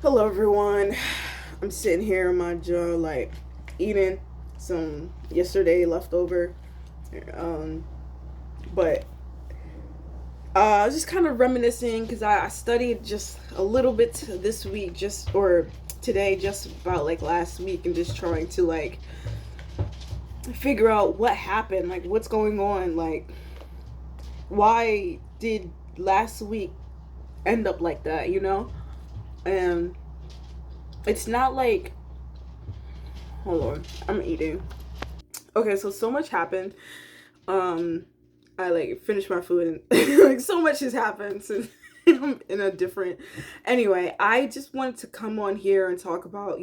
Hello, everyone. I'm sitting here in my jaw, like eating some yesterday leftover. Um, but I was just kind of reminiscing because I studied just a little bit this week, just or today, just about like last week, and just trying to like figure out what happened, like what's going on, like why did last week end up like that, And it's not like, hold on, I'm eating. Okay, so much happened. Um, I like finished my food and like so much has happened since I'm in a different. Anyway, I just wanted to come on here and talk about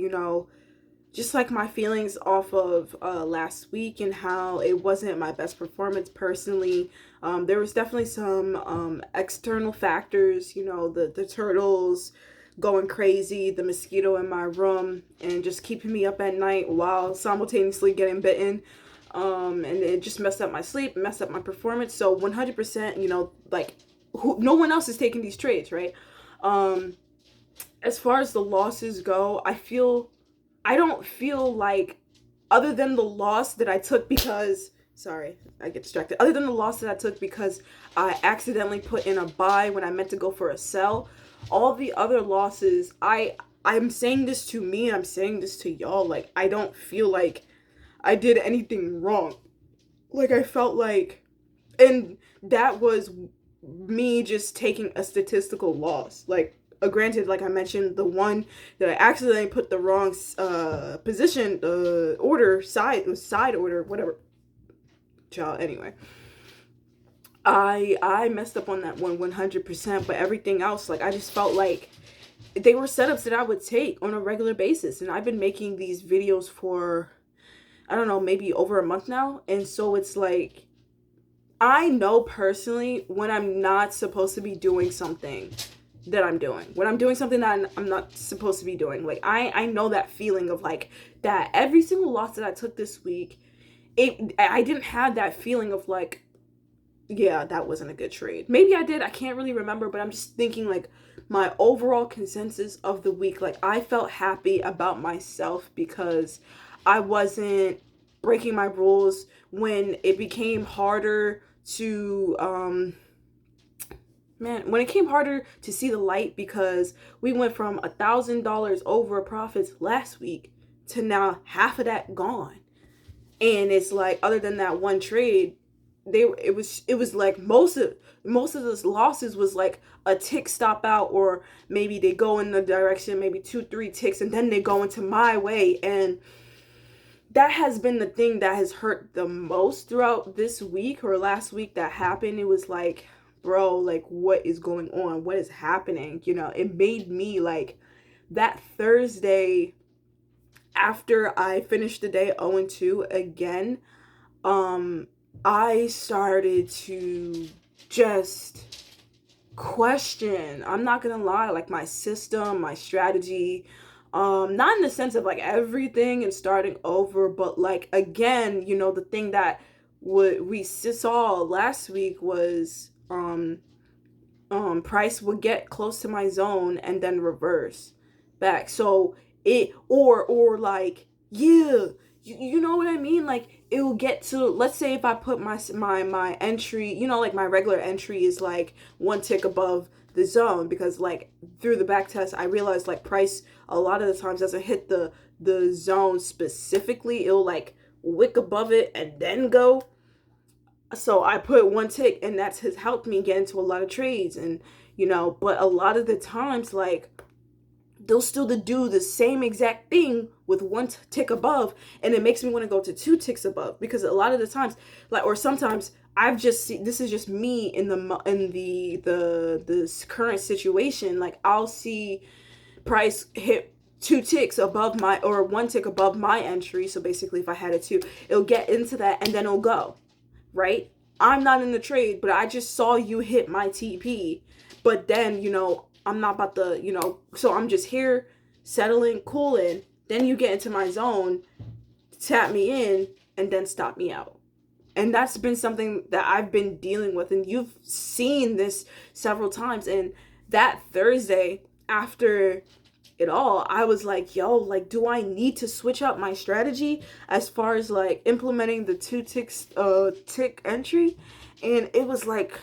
just like my feelings off of last week and how it wasn't my best performance personally. There was definitely some external factors, the turtles going crazy, the mosquito in my room, and just keeping me up at night while simultaneously getting bitten. And it just messed up my sleep, messed up my performance. So 100%, like no one else is taking these trades, right? Um, as far as the losses go, I don't feel like, other than the loss that I took because, sorry, I get distracted. Other than the loss that I took because I accidentally put in a buy when I meant to go for a sell, all the other losses, I'm saying this to me, I'm saying this to y'all, like I don't feel like I did anything wrong. Like I felt like, and that was me just taking a statistical loss. Like, granted, like I mentioned, the one that I accidentally put the wrong position, order side order, whatever. Child. Anyway, I messed up on that one 100%. But everything else, like I just felt like they were setups that I would take on a regular basis, and I've been making these videos for, I don't know, maybe over a month now, and so it's like I know personally when I'm not supposed to be doing something that I'm doing. When I'm doing something that I'm not supposed to be doing. Like I know that feeling of like that every single loss that I took this week, I didn't have that feeling of like, yeah, that wasn't a good trade. Maybe I did, I can't really remember, but I'm just thinking like my overall consensus of the week, like I felt happy about myself because I wasn't breaking my rules when it became harder to when it came harder to see the light, because we went from $1,000 over profits last week to now half of that gone. And it's like, other than that one trade, it was like most of those losses was like a tick stop out, or maybe they go in the direction, maybe 2-3 ticks, and then they go into my way. And that has been the thing that has hurt the most throughout this week or last week that happened. It was like, bro, like what is going on? What is happening? It made me like, that Thursday after I finished the day 0-2 again, I started to just question, I'm not gonna lie, like my system, my strategy. Not in the sense of like everything and starting over, but like again, the thing that we saw last week was price would get close to my zone and then reverse back. So it, or like, yeah, you know what I mean? Like it will get to, let's say if I put my entry, like my regular entry is like one tick above the zone, because like through the back test I realized like price a lot of the times doesn't hit the zone specifically. It'll like wick above it and then go. So I put one tick, and that's has helped me get into a lot of trades. And but a lot of the times, like they'll still do the same exact thing with one tick above, and it makes me want to go to 2 ticks above, because a lot of the times, like, or sometimes I've just seen, this is just me in the this current situation, like I'll see price hit 2 ticks above my, or one tick above my entry. So basically if I had a two, it'll get into that and then it'll go, right? I'm not in the trade, but I just saw you hit my TP. But then, I'm not about to, so I'm just here settling, cooling. Then you get into my zone, tap me in, and then stop me out. And that's been something that I've been dealing with. And you've seen this several times. And that Thursday, after it all, I was like, yo, like, do I need to switch up my strategy as far as like implementing the two tick entry? And it was like,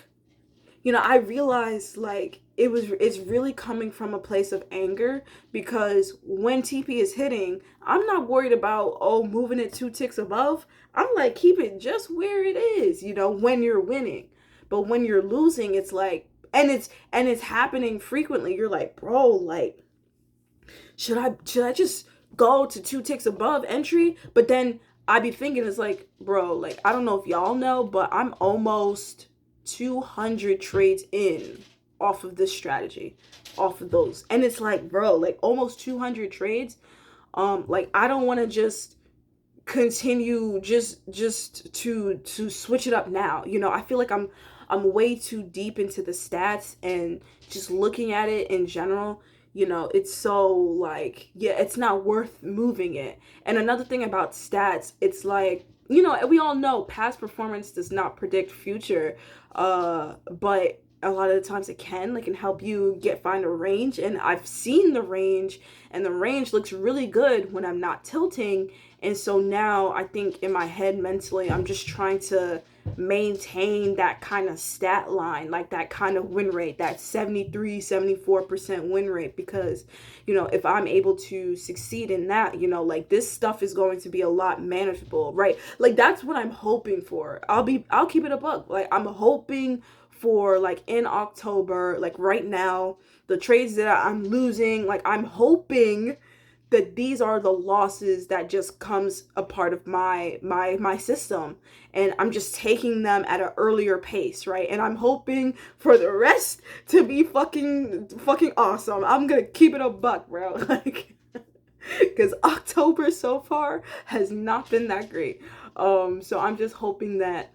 I realized like it's really coming from a place of anger, because when TP is hitting, I'm not worried about moving it two ticks above. I'm like, keep it just where it is, when you're winning. But when you're losing, it's like, and it's happening frequently. You're like, bro, like, should I just go to two ticks above entry? But then I be thinking, it's like, bro, like, I don't know if y'all know, but I'm almost 200 trades in off of this strategy, off of those. And it's like, bro, like, almost 200 trades. Like, I don't want to just continue just to switch it up now. I feel like I'm way too deep into the stats, and just looking at it in general, it's so like, yeah, it's not worth moving it. And another thing about stats, it's like, we all know past performance does not predict future, but a lot of the times it can help you find a range. And I've seen the range, and the range looks really good when I'm not tilting. And so now I think in my head mentally, I'm just trying to maintain that kind of stat line, like that kind of win rate, that 73-74% win rate, because if I'm able to succeed in that, like, this stuff is going to be a lot manageable, right? Like, that's what I'm hoping for. I'll keep it a buck. Like, I'm hoping for, like, in October, like right now, the trades that I'm losing, like, I'm hoping that these are the losses that just comes a part of my system, and I'm just taking them at an earlier pace, right? And I'm hoping for the rest to be fucking awesome. I'm gonna keep it a buck, bro. Like, because October so far has not been that great. So I'm just hoping that,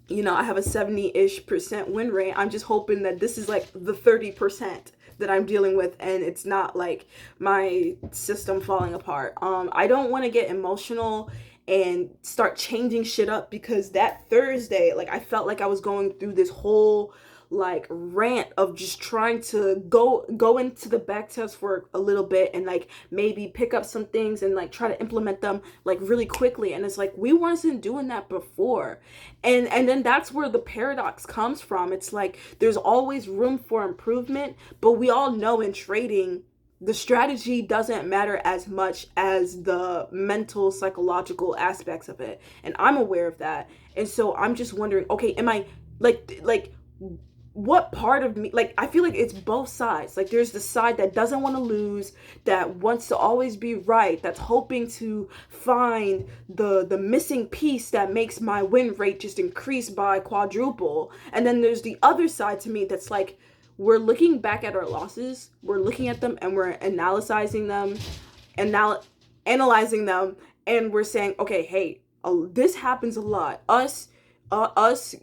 I have a 70-ish% win rate. I'm just hoping that this is like the 30% that I'm dealing with, and it's not like my system falling apart. I don't want to get emotional and start changing shit up, because that Thursday, like, I felt like I was going through this whole like rant of just trying to go into the back test for a little bit, and like maybe pick up some things and like try to implement them like really quickly. And it's like, we wasn't doing that before. And then that's where the paradox comes from. It's like, there's always room for improvement, but we all know in trading, the strategy doesn't matter as much as the mental, psychological aspects of it. And I'm aware of that. And so I'm just wondering, okay, am I like what part of me, like, I feel like it's both sides. Like, there's the side that doesn't want to lose, that wants to always be right, that's hoping to find the missing piece that makes my win rate just increase by quadruple. And then there's the other side to me that's like, we're looking back at our losses, we're looking at them, and we're analyzing them, and we're saying, okay, hey, this happens a lot. Us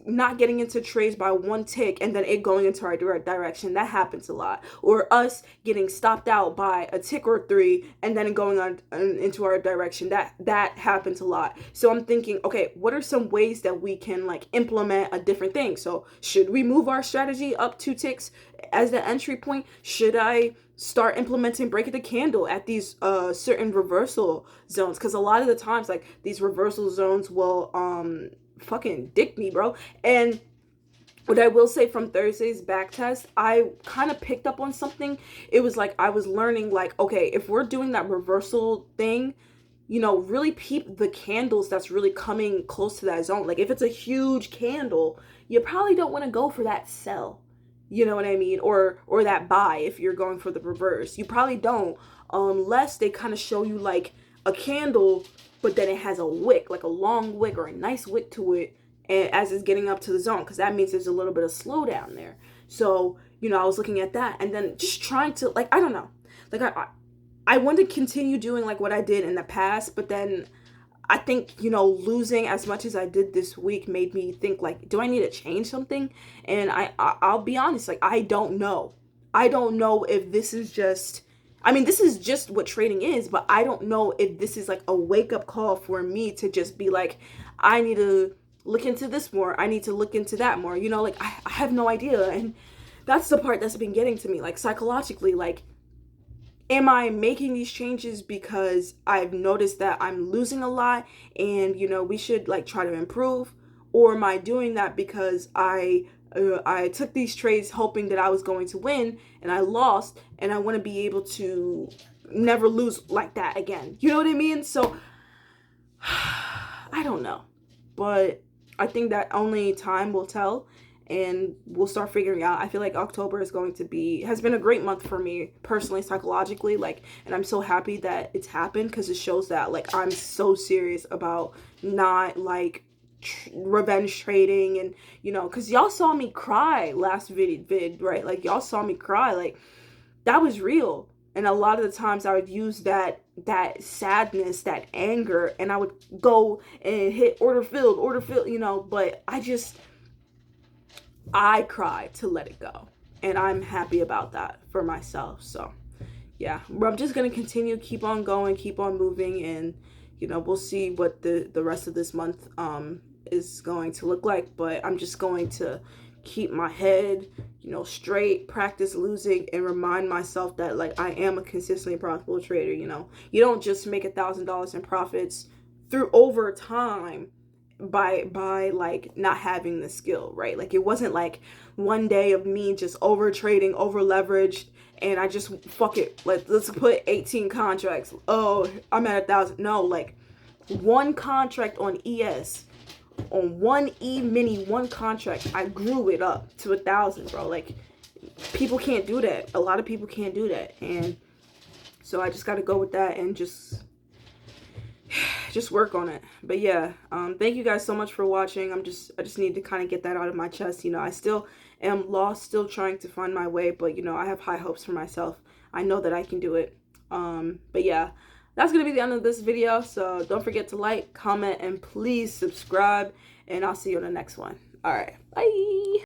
not getting into trades by one tick and then it going into our direct direction, that happens a lot. Or us getting stopped out by a tick or three and then going on into our direction, that happens a lot. So I'm thinking, okay, what are some ways that we can like implement a different thing? So should we move our strategy up two ticks as the entry point? Should I start implementing breaking the candle at these certain reversal zones? Because a lot of the times, like, these reversal zones will fucking dick me, bro. And what I will say, from Thursday's back test, I kind of picked up on something. It was like, I was learning, like, okay, if we're doing that reversal thing, really peep the candles that's really coming close to that zone. Like, if it's a huge candle, you probably don't want to go for that sell. You know what I mean? Or that buy if you're going for the reverse. You probably don't, unless they kind of show you like a candle, but then it has a wick, like a long wick or a nice wick to it, and as it's getting up to the zone, because that means there's a little bit of slowdown there. So, I was looking at that, and then just trying to, like, I don't know, like, I want to continue doing like what I did in the past, but then I think, losing as much as I did this week made me think, like, do I need to change something? And I'll be honest, like, I don't know. I don't know if this is just, I mean, this is just what trading is, but I don't know if this is like a wake-up call for me to just be like, I need to look into this more. I need to look into that more. Like, I have no idea. And that's the part that's been getting to me, like, psychologically, like, am I making these changes because I've noticed that I'm losing a lot and, you know, we should like try to improve? Or am I doing that because I took these trades hoping that I was going to win and I lost, and I want to be able to never lose like that again? You know what I mean? So I don't know. But I think that only time will tell, and we'll start figuring out. I feel like October is going to be, has been a great month for me personally, psychologically, like, and I'm so happy that it's happened because it shows that like I'm so serious about not like revenge trading. And you know, because y'all saw me cry last vid, right? Like y'all saw me cry, like that was real. And a lot of the times I would use that sadness, that anger, and I would go and hit order filled, you know. But I cried to let it go, and I'm happy about that for myself. So yeah, I'm just gonna continue, keep on going, keep on moving, and you know, we'll see what the rest of this month is going to look like. But I'm just going to keep my head, you know, straight, practice losing, and remind myself that like I am a consistently profitable trader. You know, you don't just make $1,000 in profits through over time by like not having the skill, right? Like it wasn't like one day of me just over trading, over leveraged, and I just fuck it, let's put 18 contracts, oh I'm at 1,000. No, like one contract on ES, on one E-mini, one contract, I grew it up to 1,000, bro. Like people can't do that. A lot of people can't do that. And so I just got to go with that and just work on it. But yeah, thank you guys so much for watching. I just need to kind of get that out of my chest. You know, I still am lost, still trying to find my way, but you know, I have high hopes for myself. I know that I can do it. But yeah, that's gonna be the end of this video. So don't forget to like, comment, and please subscribe, and I'll see you on the next one. All right, bye.